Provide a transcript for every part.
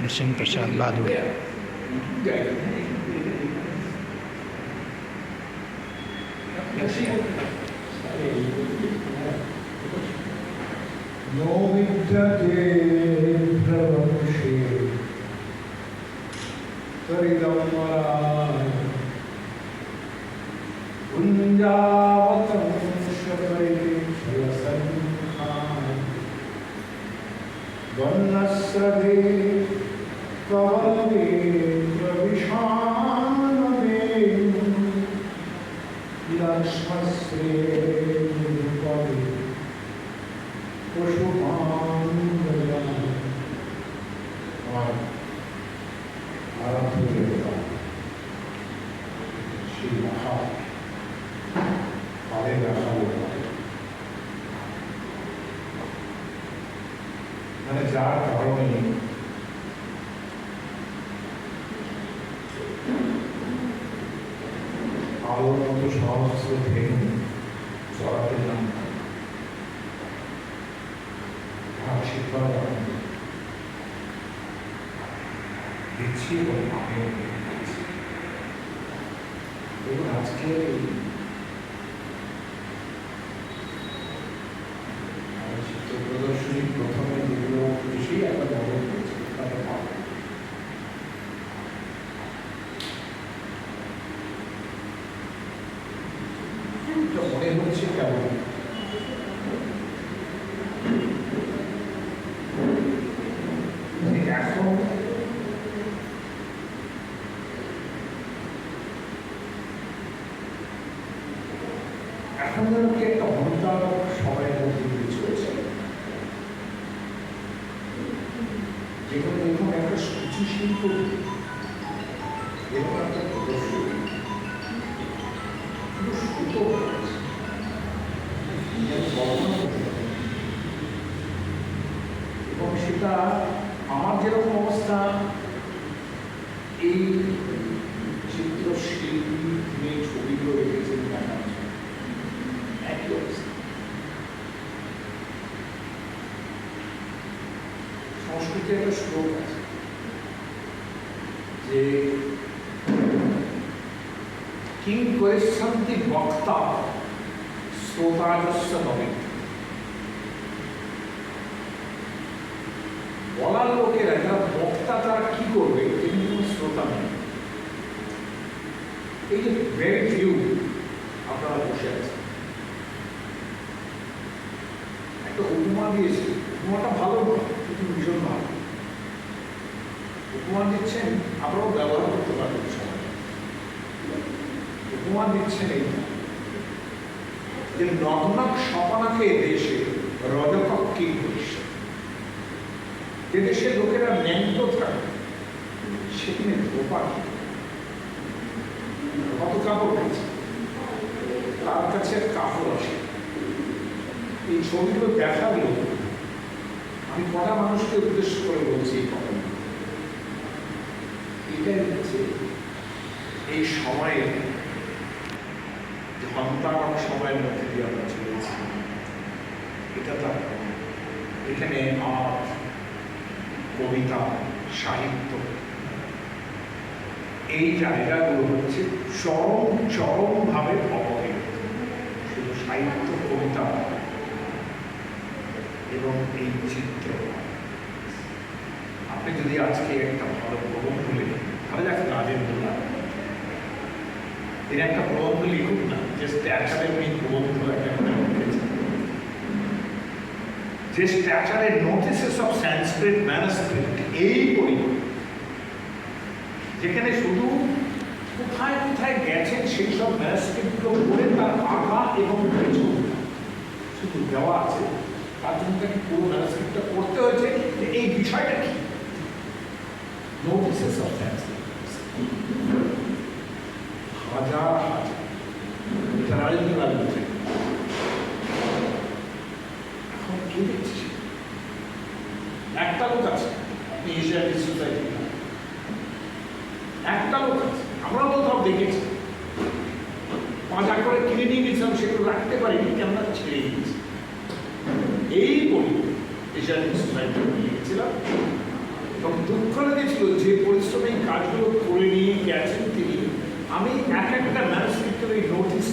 नृसिंह प्रसाद बहादुर। No विद्यते प्रवक्षे त्वरिदमराय कुञ्जावतं शबरिक्षयसन्निधाय वर्णस्रवे पवने प्रविशानवे लक्ष्मश्रे निरुपवे पशुपांगया और आराध्य देवता श्री महा काले रखा हुआ मैंने चार कारणों में आलोक तो शास्त्र थे स्वागत नाम आशीर्वाद दिच्छी और आगे लेकिन आज के चित्र प्रदर्शनी प्रथम में যেগুলো বেশি একটা বড় হয়েছে তার ভাব তো মনে হচ্ছে কেমন এখন যেন কি একটা অন্তরক সবাই মধ্যে চলছে যেখানে দেখুন একটা সূচি শিল্প এবং একটা প্রদর্শনী শুধু সুতো এবং সেটা আমার যেরকম অবস্থা এই চিত্রশিল্পী তিনি ছবিগুলো রেখেছেন দেখা একই অবস্থা। সংস্কৃতির একটা শ্লোক আছে যে কিং কৈশন্তি বক্তা শ্রোতাজস্য নবে, বলার লোকেরা যারা বক্তা তারা কি করবে তিনি কোনো শ্রোতা নেই। এই যে ভেরি ফিউ আপনারা বসে আছেন, একটা উপমা দিয়েছে, উপমাটা ভালো নয় কিন্তু ভীষণ ভালো। উপমা দিচ্ছেন আপনারাও ব্যবহার করতে পারবেন সবাই। উপমা দিচ্ছেন এই যে নগ্নক স্বপনাকে দেশে রজকক কি করিস, যে দেশের লোকেরা ন্যান্ত থাকে সেখানে ধোপা কত কাপড় আছে, তার কাছে কাপড় আসে। এই ছবিগুলো দেখালো আমি কটা মানুষকে উদ্দেশ্য করে বলছি এই কথা। এটাই হচ্ছে এই সময়ে হন্তারক সময়ের মধ্যে দিয়ে আমরা চলেছি। এটা তার এখানে আর্ট, কবিতা, সাহিত্য এই জায়গাগুলো হচ্ছে চরমভাবে অবহেলিত। শুধু সাহিত্য, কবিতা এবং এই চিত্র। আপনি যদি আজকে একটা ভালো প্রবন্ধ লিখেন, তাহলে যাকে রাজেন্দ্র লাল তিনি একটা প্রবন্ধ লিখুন না, যে স্ট্যাচারের এই প্রবন্ধ একটা লিখেছেন, যে স্ট্যাচারের নোটিসেস অফ সংস্কৃত ম্যানুস্ক্রিপ্ট এই পরিমাণ, যেখানে শুধু কোথায় কোথায় গেছেন সেই সব ম্যানুস্ক্রিপ্টগুলো পড়ে তার আগা এবং পেছন শুধু দেওয়া আছে। তার জন্য তাকে পুরো ম্যানুস্ক্রিপ্টটা পড়তে হয়েছে যে এই বিষয়টা কি। নোটিসেস অফ সংস্কৃত হাজার হাজার, এটা রাজেন্দ্র লাল লিখেছেন। এখন কে দেখছে? একটা লোক আছে, আপনি এশিয়াটিক সোসাইটি একটা লোক আছে, আমরাও তো সব দেখেছি। পাঁচা করে কিনে নিয়ে গেছিলাম, সেগুলো রাখতে পারিনি, কেননা ছেড়ে দিয়েছি। এই বই এশিয়াটিক সোসাইটি নিয়ে গেছিলাম এবং দুঃখ পরিশ্রমী কাজগুলো করে নিয়ে গেছেন তিনি। আমি এক একটা ম্যানুস্ক্রিপ্টের এই নোটিস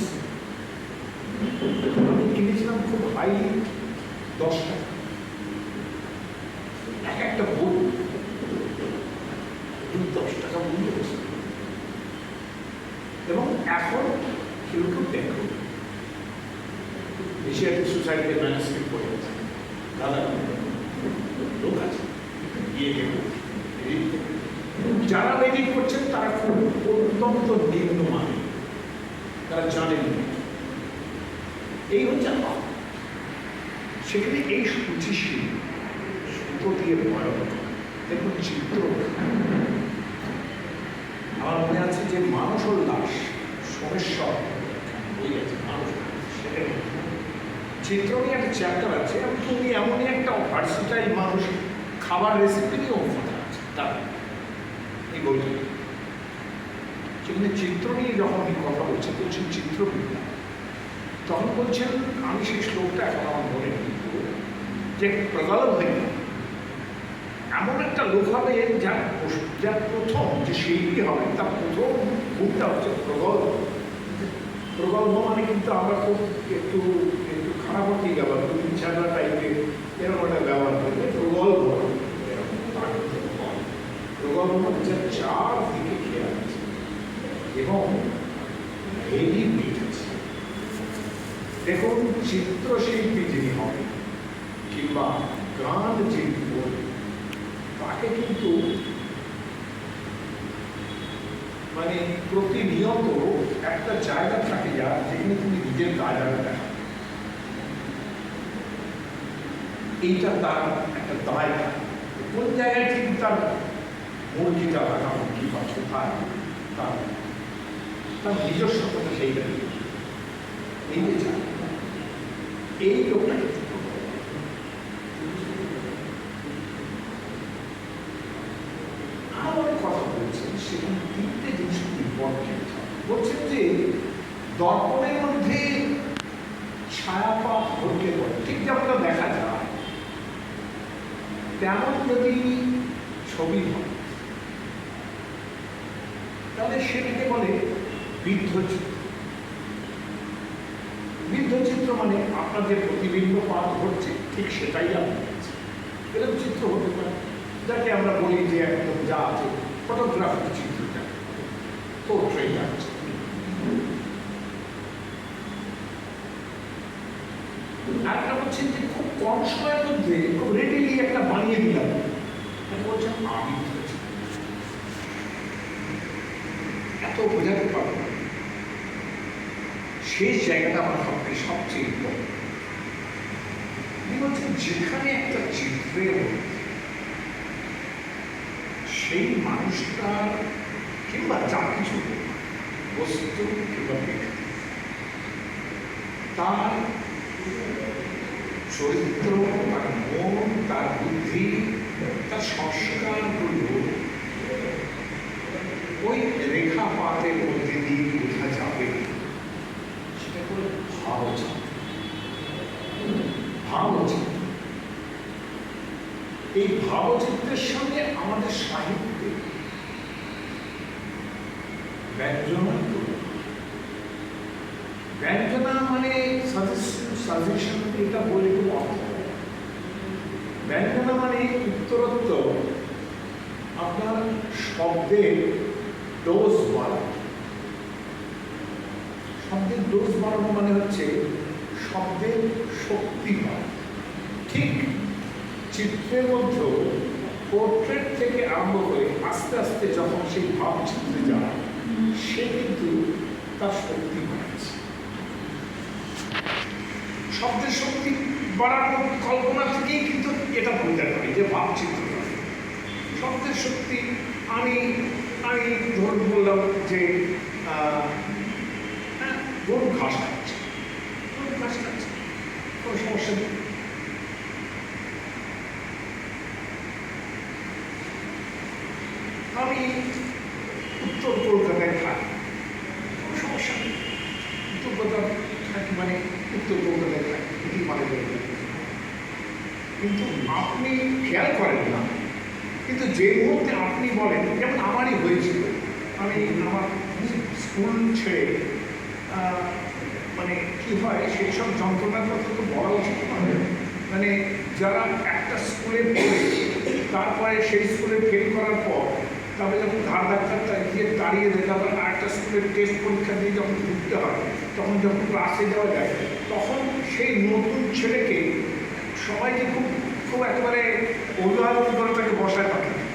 আমি কিনেছিলাম খুব হাই 10 টাকা, এক একটা বই 10 টাকা মূল্য হচ্ছে। এবং এখন কেউ কেউ দেখো এশিয়াটিক সোসাইটির ম্যানুস্ক্রিপ্ট পড়ে গেছে, দাদা লোক আছে যারা এডিট করছেন তারা খুব অত্যন্ত নিম্নমানের, তারা জানেন এই হচ্ছে সেখানে এই সুচিশীল সুতো দিয়ে বয়ান দেখুন চিত্র। আমার মনে আছে যে মানসোল্লাস সোমেশ্বর বই আছে, মানুষ সেখানে চিত্র নিয়ে একটা চ্যাপ্টার আছে এবং তুমি এমনই একটা ভার্সিটাইল মানুষ, খাবার রেসিপি নিয়েও কথা আছে তার এই বইটা। সেখানে চিত্র নিয়ে যখন আমি কথা বলছি, বলছেন চিত্রবিদ্যা, তখন বলছেন, আমি সেই শ্লোকটা এখন আমার মনে নেই, যে প্রগল্ভ হয়ে এমন একটা লোক হবে যার প্রথম যে শিল্পী হবে তার প্রথম মুখটা হচ্ছে প্রগল্ভ। প্রগল্ভ মানে কিন্তু আমরা খুব একটু একটু খারাপ হতে গেলাম, ইচ্ছাটা টাইপের এরকম একটা ব্যবহার করবে। প্রগল্ভ প্রগল্ভ মানে যা চারদিকে খেয়াল আছে এবং হেভি মিট আছে। দেখুন চিত্রশিল্পী যিনি হবে কিংবা গান যিনি বলবে, তাকে কিন্তু মানে প্রতিনিয়ত একটা জায়গা থাকে যা যেখানে তুমি নিজের কাজ আগে দেখা, এইটা তার একটা দায়। কোন জায়গায় ঠিক তার মুরগিটা লাগানো কি বা কোথায় তার নিজস্বতা সেইটা এই যে চায় এই লোকটাকে আরো কথা বলছেন। সেখানে তিনটে জিনিস ইম্পর্টেন্ট বলছেন যে দর্পণের মধ্যে ছায়াপাত ঘটকে পড়ে, ঠিক যেমন দেখা যায় তেমন যদি ছবি হয় তাহলে সেটাকে বলে বৃদ্ধচিত্র। বৃদ্ধচিত্র মানে আপনার যে প্রতিবিম্ব পাত ঘটছে ঠিক সেটাই আপনি দেখছেন। এরকম চিত্র হতে পারে, যাকে আমরা বলি যে একদম যা আছে ফটোগ্রাফির চিত্রটা, পোর্ট্রেট আছে। একটা বলছেন যে খুব কম সময়ের মধ্যে খুব রেডিলি একটা বানিয়ে দিলাম, বলছেন আমি এত বোঝাতে পারবো না। সেই জায়গাটা আমার পক্ষে সবচেয়ে বলছেন যেখানে একটা চিত্রের সেই মানুষটার কিংবা যা কিছু বস্তু কিংবা ব্যক্তি তার চরিত্র, তার মন, তার বুদ্ধি, তার সংস্কারগুলো ওই রেখাপাতের মধ্যে দিয়ে বোঝা যাবে। সেটা করে ভাবচিত্র। এই ভাবচিত্রের সঙ্গে আমাদের সাহিত্যে ব্যঞ্জনা মানে সাজেশন, এটা বলে খুব অর্থ। ব্যঞ্জনা মানে উত্তরোত্তর আপনার শব্দের ডোজ বাড়ানো। শব্দের ডোজ বাড়ানো মানে হচ্ছে শব্দের শক্তি বাড়ানো। ঠিক চিত্রের মধ্যে পোর্ট্রেট থেকে আরম্ভ করে আস্তে আস্তে যখন সেই ভাবচিত্রে যায়, সে কিন্তু তার শক্তি বাড়াচ্ছে। শব্দের শক্তি বাড়ানোর কল্পনা থেকেই কিন্তু এটা বলতে পারি যে ভাবচিত্র শব্দের শক্তি। আমি ধরুন বললাম যে গরু ঘাস খাচ্ছে, কোনো সমস্যা নেই। আমি উত্তর কলকাতায় থাকি, কোনো সমস্যা নেই। উত্তর কলকাতা থাকি মানে উত্তর কলকাতায় থাকি, এটি মানে কিন্তু আপনি খেয়াল করেন না কিন্তু যে মুহূর্তে আপনি বলেন, যেমন আমারই হয়েছিল, আমি আমার স্কুল ছেড়ে মানে কি হয় সেই সব যন্ত্রণার কথা তো বলা উচিত নয়, মানে যারা একটা স্কুলে পড়ে তারপরে সেই স্কুলে ফেল করার পর তারপরে যখন ডাক্তারটা গিয়ে দাঁড়িয়ে দেয়, তারপর আরেকটা স্কুলের টেস্ট পরীক্ষা দিয়ে যখন ঢুকতে হয়, তখন যখন ক্লাসে যাওয়া যায়, তখন সেই নতুন ছেলেকে সবাইকে খুব খুব একেবারে অজুহাত করে তাকে বসায় পাঠায়।